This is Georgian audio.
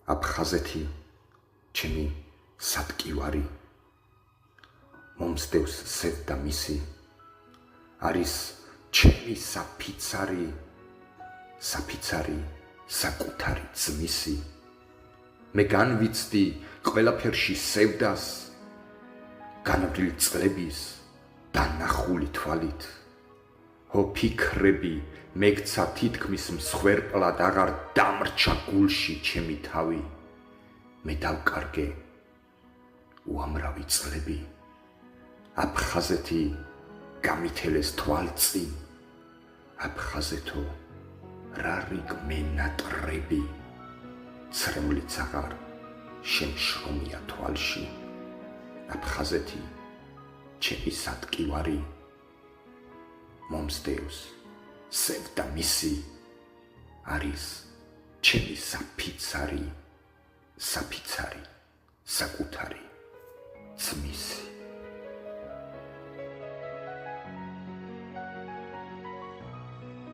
აფხაზეთი ჩემი სატკივარი მომსდევს სევდა მისი არის ჩემი საფიცარი საკუთარი ძმისი მე განვიცდი ყველაფერში სევდას განვლილი წლების დანახული თვალით ჰო ფიქრები მეკცა თითქმის მსხვერპლად აღარ დამრჩა გულში ჩემი თავი მე დავკარგე უამრავი წლები აფხაზეთი გამითელეს თვალწინ აფხაზეთო რა რიგმენატრები ცრემლიც აღარ შემშრომია თვალში აფხაზეთი ჩემი სატკივარი მომსდევს სევდა მისი არის ჩემი საფიცარი საკუთარი ძმისი